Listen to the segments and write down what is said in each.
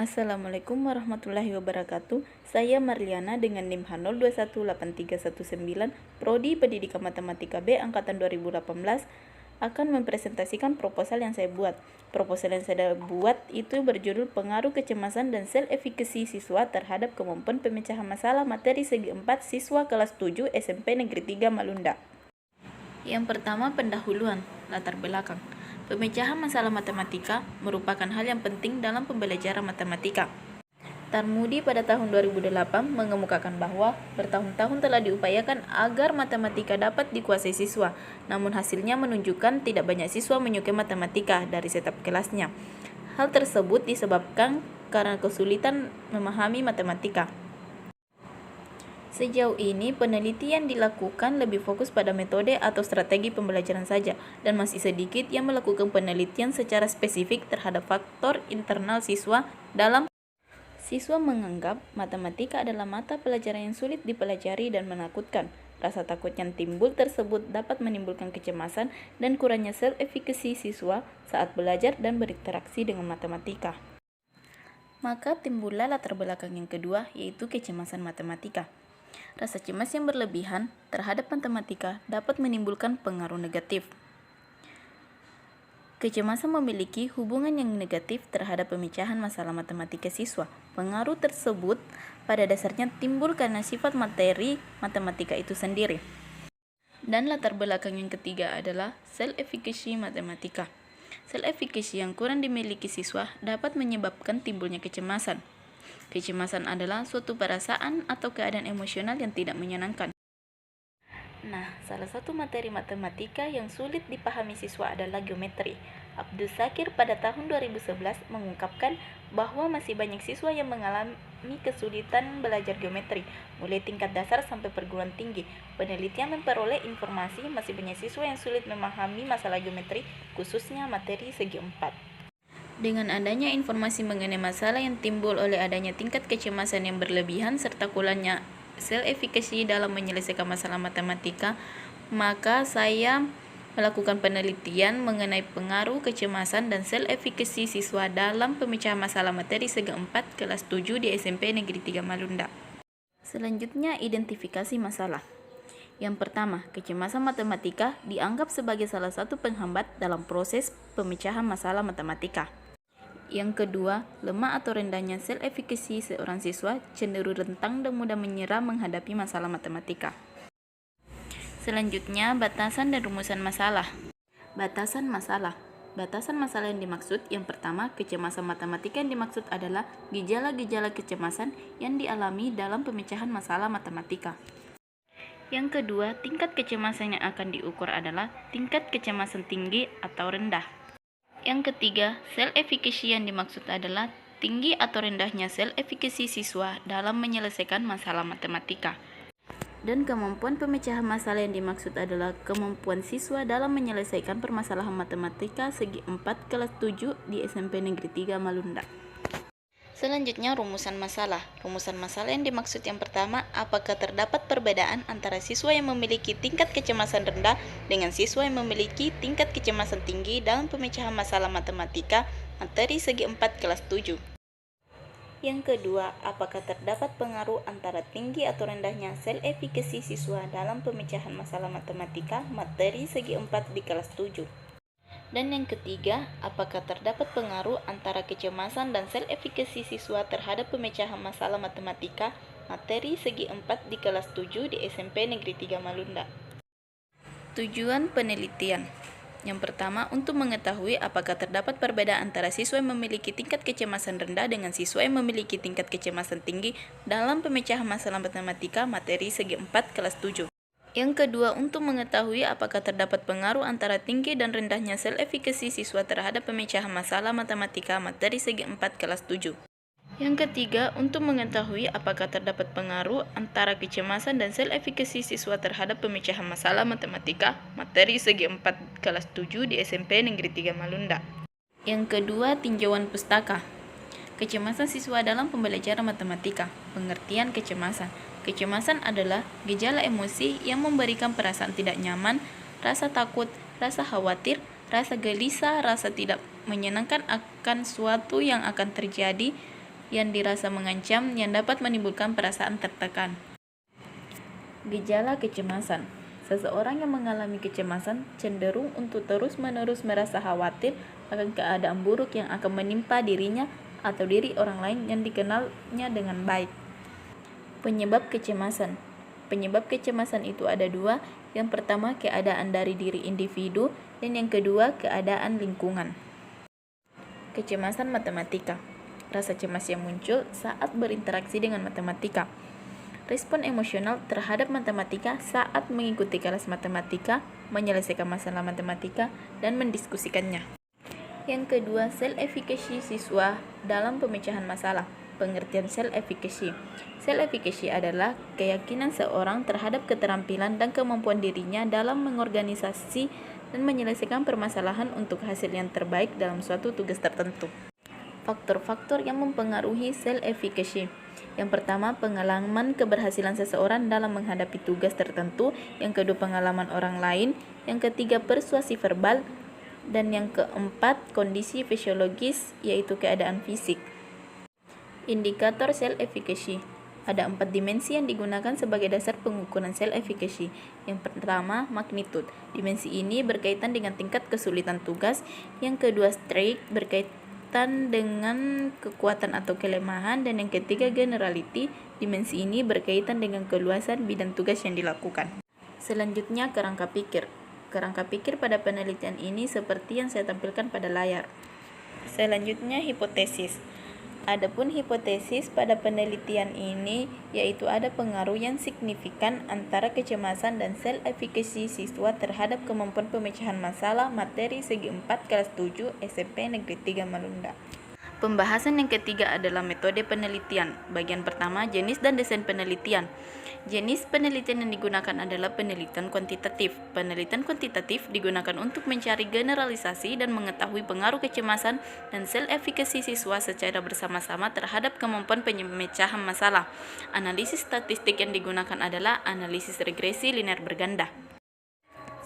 Assalamualaikum warahmatullahi wabarakatuh. Saya Marliana dengan NIM H02183119, Prodi Pendidikan Matematika B Angkatan 2018, akan mempresentasikan proposal yang saya buat. Proposal yang saya buat itu berjudul Pengaruh Kecemasan dan Self-Efficacy Siswa Terhadap Kemampuan Pemecahan Masalah Materi Segi 4 Siswa Kelas 7 SMP Negeri 3 Malunda. Yang pertama, pendahuluan, latar belakang. Pemecahan masalah matematika merupakan hal yang penting dalam pembelajaran matematika. Tarmudi pada tahun 2008 mengemukakan bahwa bertahun-tahun telah diupayakan agar matematika dapat dikuasai siswa, namun hasilnya menunjukkan tidak banyak siswa menyukai matematika dari setiap kelasnya. Hal tersebut disebabkan karena kesulitan memahami matematika. Sejauh ini, penelitian dilakukan lebih fokus pada metode atau strategi pembelajaran saja, dan masih sedikit yang melakukan penelitian secara spesifik terhadap faktor internal siswa dalam. Siswa menganggap matematika adalah mata pelajaran yang sulit dipelajari dan menakutkan. Rasa takut yang timbul tersebut dapat menimbulkan kecemasan dan kurangnya self-efficacy siswa saat belajar dan berinteraksi dengan matematika. Maka timbullah latar belakang yang kedua, yaitu kecemasan matematika. Rasa cemas yang berlebihan terhadap matematika dapat menimbulkan pengaruh negatif. Kecemasan memiliki hubungan yang negatif terhadap pemecahan masalah matematika siswa. Pengaruh tersebut pada dasarnya timbul karena sifat materi matematika itu sendiri. Dan latar belakang yang ketiga adalah self-efficacy matematika. Self-efficacy yang kurang dimiliki siswa dapat menyebabkan timbulnya kecemasan. Kecemasan adalah suatu perasaan atau keadaan emosional yang tidak menyenangkan. Nah, salah satu materi matematika yang sulit dipahami siswa adalah geometri. Abdul Sakir pada tahun 2011 mengungkapkan bahwa masih banyak siswa yang mengalami kesulitan belajar geometri, mulai tingkat dasar sampai perguruan tinggi. Penelitian memperoleh informasi masih banyak siswa yang sulit memahami masalah geometri, khususnya materi segi 4. Dengan adanya informasi mengenai masalah yang timbul oleh adanya tingkat kecemasan yang berlebihan serta kurangnya self-efficacy dalam menyelesaikan masalah matematika, maka saya melakukan penelitian mengenai pengaruh kecemasan dan self-efficacy siswa dalam pemecahan masalah materi segi 4 kelas 7 di SMP Negeri 3 Malunda. Selanjutnya, identifikasi masalah. Yang pertama, kecemasan matematika dianggap sebagai salah satu penghambat dalam proses pemecahan masalah matematika. Yang kedua, lemah atau rendahnya self-efficacy seorang siswa cenderung rentan dan mudah menyerah menghadapi masalah matematika. Selanjutnya, batasan dan rumusan masalah. Batasan masalah. Batasan masalah yang dimaksud, yang pertama, kecemasan matematika yang dimaksud adalah gejala-gejala kecemasan yang dialami dalam pemecahan masalah matematika. Yang kedua, tingkat kecemasan yang akan diukur adalah tingkat kecemasan tinggi atau rendah. Yang ketiga, self-efficacy yang dimaksud adalah tinggi atau rendahnya self-efficacy siswa dalam menyelesaikan masalah matematika. Dan kemampuan pemecahan masalah yang dimaksud adalah kemampuan siswa dalam menyelesaikan permasalahan matematika segi 4 kelas 7 di SMP Negeri 3 Malunda. Selanjutnya, rumusan masalah. Rumusan masalah yang dimaksud yang pertama, apakah terdapat perbedaan antara siswa yang memiliki tingkat kecemasan rendah dengan siswa yang memiliki tingkat kecemasan tinggi dalam pemecahan masalah matematika materi segi 4 kelas 7. Yang kedua, apakah terdapat pengaruh antara tinggi atau rendahnya self-efficacy siswa dalam pemecahan masalah matematika materi segi 4 di kelas 7. Dan yang ketiga, apakah terdapat pengaruh antara kecemasan dan self-efficacy siswa terhadap pemecahan masalah matematika materi segi 4 di kelas 7 di SMP Negeri 3 Malunda. Tujuan penelitian. Yang pertama, untuk mengetahui apakah terdapat perbedaan antara siswa yang memiliki tingkat kecemasan rendah dengan siswa yang memiliki tingkat kecemasan tinggi dalam pemecahan masalah matematika materi segi 4 kelas 7. Yang kedua, untuk mengetahui apakah terdapat pengaruh antara tinggi dan rendahnya self-efficacy siswa terhadap pemecahan masalah matematika materi segi 4 kelas 7. Yang ketiga, untuk mengetahui apakah terdapat pengaruh antara kecemasan dan self-efficacy siswa terhadap pemecahan masalah matematika materi segi 4 kelas 7 di SMP Negeri 3 Malunda. Yang kedua, tinjauan pustaka. Kecemasan siswa dalam pembelajaran matematika. Pengertian kecemasan. Kecemasan adalah gejala emosi yang memberikan perasaan tidak nyaman, rasa takut, rasa khawatir, rasa gelisah, rasa tidak menyenangkan akan suatu yang akan terjadi yang dirasa mengancam yang dapat menimbulkan perasaan tertekan. Gejala kecemasan. Seseorang yang mengalami kecemasan cenderung untuk terus-menerus merasa khawatir akan keadaan buruk yang akan menimpa dirinya atau diri orang lain yang dikenalnya dengan baik. Penyebab kecemasan. Penyebab kecemasan itu ada dua. Yang pertama, keadaan dari diri individu, dan yang kedua, keadaan lingkungan. Kecemasan matematika. Rasa cemas yang muncul saat berinteraksi dengan matematika. Respon emosional terhadap matematika saat mengikuti kelas matematika, menyelesaikan masalah matematika, dan mendiskusikannya. Yang kedua, self-efficacy siswa dalam pemecahan masalah. Pengertian self-efficacy. Self-efficacy adalah keyakinan seorang terhadap keterampilan dan kemampuan dirinya dalam mengorganisasi dan menyelesaikan permasalahan untuk hasil yang terbaik dalam suatu tugas tertentu. Faktor-faktor yang mempengaruhi self-efficacy. Yang pertama, pengalaman keberhasilan seseorang dalam menghadapi tugas tertentu. Yang kedua, pengalaman orang lain. Yang ketiga, persuasi verbal. Dan yang keempat, kondisi fisiologis, yaitu keadaan fisik. Indikator self-efficacy. Ada 4 dimensi yang digunakan sebagai dasar pengukuran self-efficacy. Yang pertama, magnitude. Dimensi ini berkaitan dengan tingkat kesulitan tugas. Yang kedua, strength, berkaitan dengan kekuatan atau kelemahan. Dan yang ketiga, generality. Dimensi ini berkaitan dengan keluasan bidang tugas yang dilakukan. Selanjutnya, kerangka pikir. Kerangka pikir pada penelitian ini seperti yang saya tampilkan pada layar. Selanjutnya, hipotesis. Adapun hipotesis pada penelitian ini yaitu ada pengaruh yang signifikan antara kecemasan dan self-efficacy siswa terhadap kemampuan pemecahan masalah materi segi 4 kelas 7 SMP Negeri 3 Malunda. Pembahasan yang ketiga adalah metode penelitian. Bagian pertama, jenis dan desain penelitian. Jenis penelitian yang digunakan adalah penelitian kuantitatif. Penelitian kuantitatif digunakan untuk mencari generalisasi dan mengetahui pengaruh kecemasan dan self-efficacy siswa secara bersama-sama terhadap kemampuan pemecahan masalah. Analisis statistik yang digunakan adalah analisis regresi linear berganda.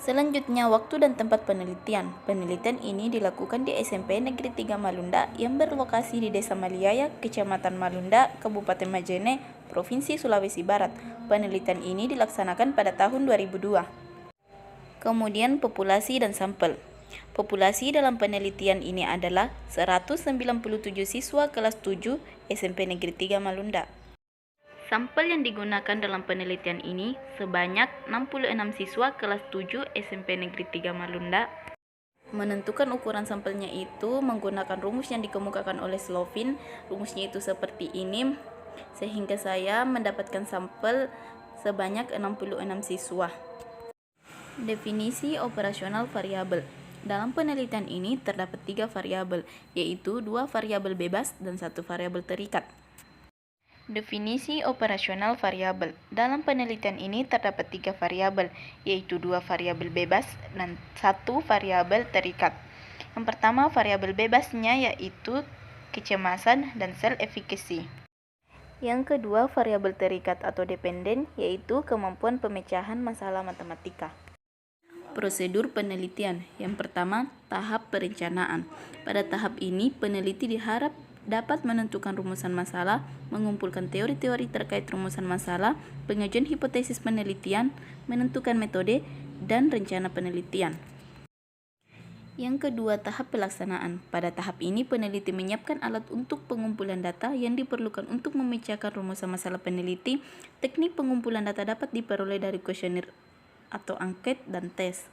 Selanjutnya, waktu dan tempat penelitian. Penelitian ini dilakukan di SMP Negeri 3 Malunda yang berlokasi di Desa Maliaya, Kecamatan Malunda, Kabupaten Majene, Provinsi Sulawesi Barat. Penelitian ini dilaksanakan pada tahun 2002. Kemudian, populasi dan sampel. Populasi dalam penelitian ini adalah 197 siswa kelas 7 SMP Negeri 3 Malunda. Sampel yang digunakan dalam penelitian ini sebanyak 66 siswa kelas 7 SMP Negeri 3 Malunda. Menentukan ukuran sampelnya itu menggunakan rumus yang dikemukakan oleh Slovin. Rumusnya itu seperti ini, sehingga saya mendapatkan sampel sebanyak 66 siswa. Definisi operasional variabel. Dalam penelitian ini terdapat 3 variabel, yaitu 2 variabel bebas dan 1 variabel terikat. Definisi operasional variabel. Dalam penelitian ini terdapat 3 variabel, yaitu 2 variabel bebas dan 1 variabel terikat. Yang pertama, variabel bebasnya yaitu kecemasan dan self-efficacy. Yang kedua, variabel terikat atau dependen, yaitu kemampuan pemecahan masalah matematika. Prosedur penelitian. Yang pertama, tahap perencanaan. Pada tahap ini, peneliti diharap dapat menentukan rumusan masalah, mengumpulkan teori-teori terkait rumusan masalah, pengajuan hipotesis penelitian, menentukan metode, dan rencana penelitian. Yang kedua, tahap pelaksanaan. Pada tahap ini, peneliti menyiapkan alat untuk pengumpulan data yang diperlukan untuk memecahkan rumusan masalah peneliti. Teknik pengumpulan data dapat diperoleh dari kuesioner atau angket dan tes.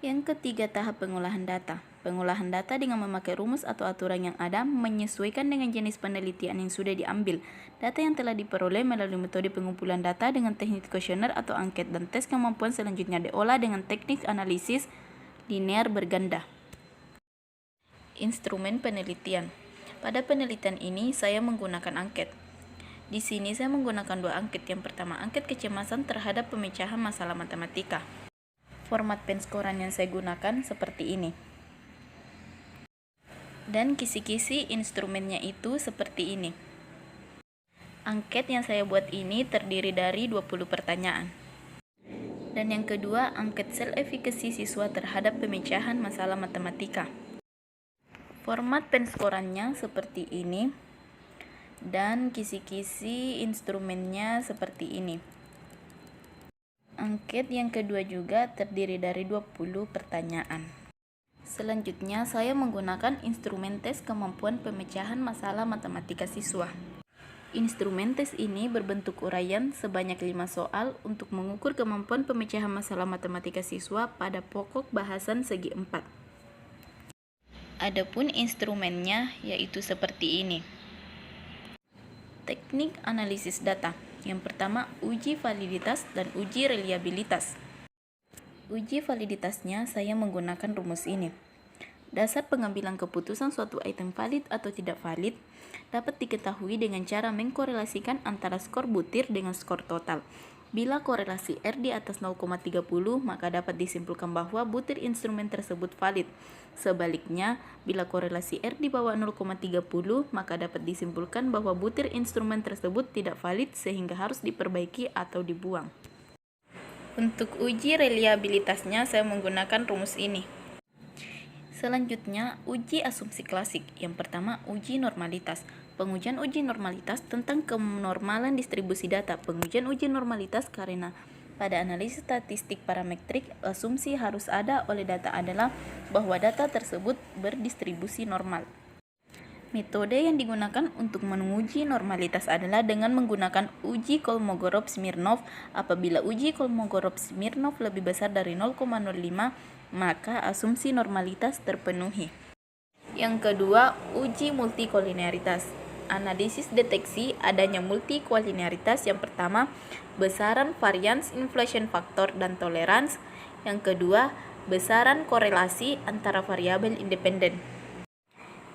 Yang ketiga, tahap pengolahan data. Pengolahan data dengan memakai rumus atau aturan yang ada menyesuaikan dengan jenis penelitian yang sudah diambil. Data yang telah diperoleh melalui metode pengumpulan data dengan teknik kuesioner atau angket dan tes kemampuan selanjutnya diolah dengan teknik analisis linear berganda. Instrumen penelitian. Pada penelitian ini saya menggunakan angket. Di sini saya menggunakan 2 angket. Yang pertama, angket kecemasan terhadap pemecahan masalah matematika. Format penskoran yang saya gunakan seperti ini. Dan kisi-kisi instrumennya itu seperti ini. Angket yang saya buat ini terdiri dari 20 pertanyaan. Dan yang kedua, angket self-efficacy siswa terhadap pemecahan masalah matematika. Format penskorannya seperti ini. Dan kisi-kisi instrumennya seperti ini. Angket yang kedua juga terdiri dari 20 pertanyaan. Selanjutnya, saya menggunakan instrumen tes kemampuan pemecahan masalah matematika siswa. Instrumen tes ini berbentuk uraian sebanyak 5 soal untuk mengukur kemampuan pemecahan masalah matematika siswa pada pokok bahasan segi 4. Adapun instrumennya yaitu seperti ini. Teknik analisis data. Yang pertama, uji validitas dan uji reliabilitas. Uji validitasnya saya menggunakan rumus ini. Dasar pengambilan keputusan suatu item valid atau tidak valid dapat diketahui dengan cara mengkorelasikan antara skor butir dengan skor total. Bila korelasi R di atas 0,30, maka dapat disimpulkan bahwa butir instrumen tersebut valid. Sebaliknya, bila korelasi R di bawah 0,30, maka dapat disimpulkan bahwa butir instrumen tersebut tidak valid sehingga harus diperbaiki atau dibuang. Untuk uji reliabilitasnya saya menggunakan rumus ini. Selanjutnya, uji asumsi klasik. Yang pertama, uji normalitas. Pengujian uji normalitas tentang kenormalan distribusi data. Pengujian uji normalitas karena pada analisis statistik parametrik, asumsi harus ada oleh data adalah bahwa data tersebut berdistribusi normal. Metode yang digunakan untuk menguji normalitas adalah dengan menggunakan uji Kolmogorov-Smirnov. Apabila uji Kolmogorov-Smirnov lebih besar dari 0,05, maka asumsi normalitas terpenuhi. Yang kedua, uji multikolinearitas. Analisis deteksi adanya multikolinearitas. Yang pertama, besaran varians inflation factor dan tolerans. Yang kedua, besaran korelasi antara variabel independen.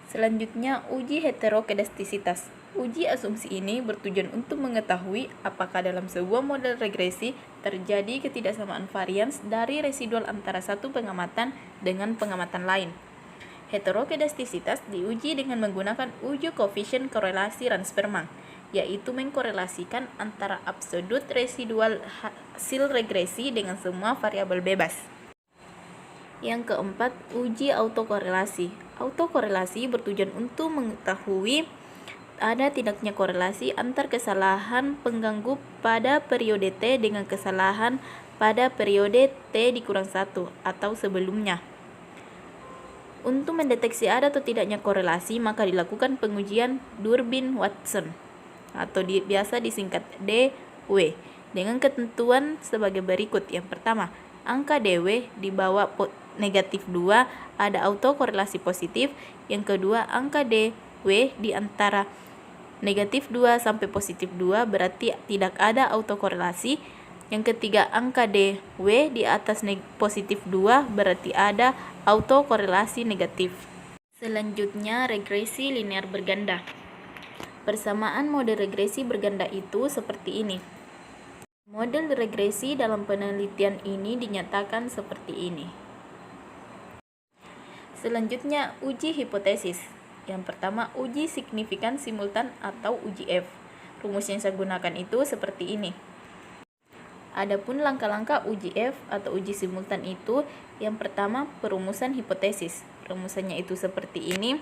Selanjutnya, uji heterokedastisitas. Uji asumsi ini bertujuan untuk mengetahui apakah dalam sebuah model regresi terjadi ketidaksamaan varians dari residual antara satu pengamatan dengan pengamatan lain. Heterokedastisitas diuji dengan menggunakan uji koefisien korelasi Ranspermang, yaitu mengkorelasikan antara absolut residual hasil regresi dengan semua variabel bebas. Yang keempat, uji autokorelasi. Autokorelasi bertujuan untuk mengetahui ada tidaknya korelasi antar kesalahan pengganggu pada periode T dengan kesalahan pada periode T dikurang 1 atau sebelumnya. Untuk mendeteksi ada atau tidaknya korelasi, maka dilakukan pengujian Durbin-Watson atau biasa disingkat DW dengan ketentuan sebagai berikut. Yang pertama, angka DW di bawah negatif 2 ada autokorelasi positif. Yang kedua, angka DW di antara negatif 2 sampai positif 2 berarti tidak ada autokorelasi. Yang ketiga, angka DW di atas positif 2 berarti ada autokorelasi negatif. Selanjutnya, regresi linear berganda. Persamaan model regresi berganda itu seperti ini. Model regresi dalam penelitian ini dinyatakan seperti ini. Selanjutnya, uji hipotesis. Yang pertama, uji signifikan simultan atau uji F. Rumus yang saya gunakan itu seperti ini. Adapun langkah-langkah uji F atau uji simultan itu, yang pertama, perumusan hipotesis. Rumusannya itu seperti ini.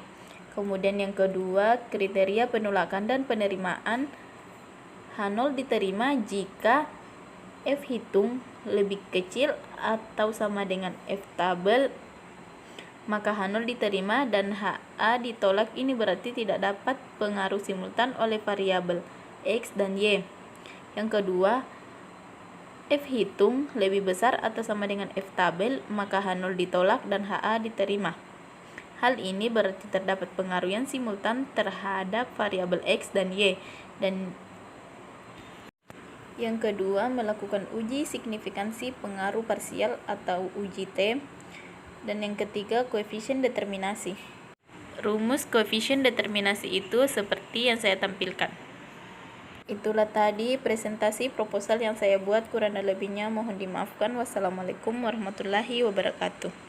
Kemudian yang kedua, kriteria penolakan dan penerimaan. H0 diterima jika F hitung lebih kecil atau sama dengan F tabel, maka H0 diterima dan HA ditolak. Ini berarti tidak dapat pengaruh simultan oleh variabel X dan Y. Yang kedua, F hitung lebih besar atau sama dengan F tabel, maka H0 ditolak dan HA diterima. Hal ini berarti terdapat pengaruh yang simultan terhadap variabel X dan Y. Dan yang kedua, melakukan uji signifikansi pengaruh parsial atau uji T. Dan yang ketiga, koefisien determinasi. Rumus koefisien determinasi itu seperti yang saya tampilkan. Itulah tadi presentasi proposal yang saya buat, kurang dan lebihnya mohon dimaafkan. Wassalamualaikum warahmatullahi wabarakatuh.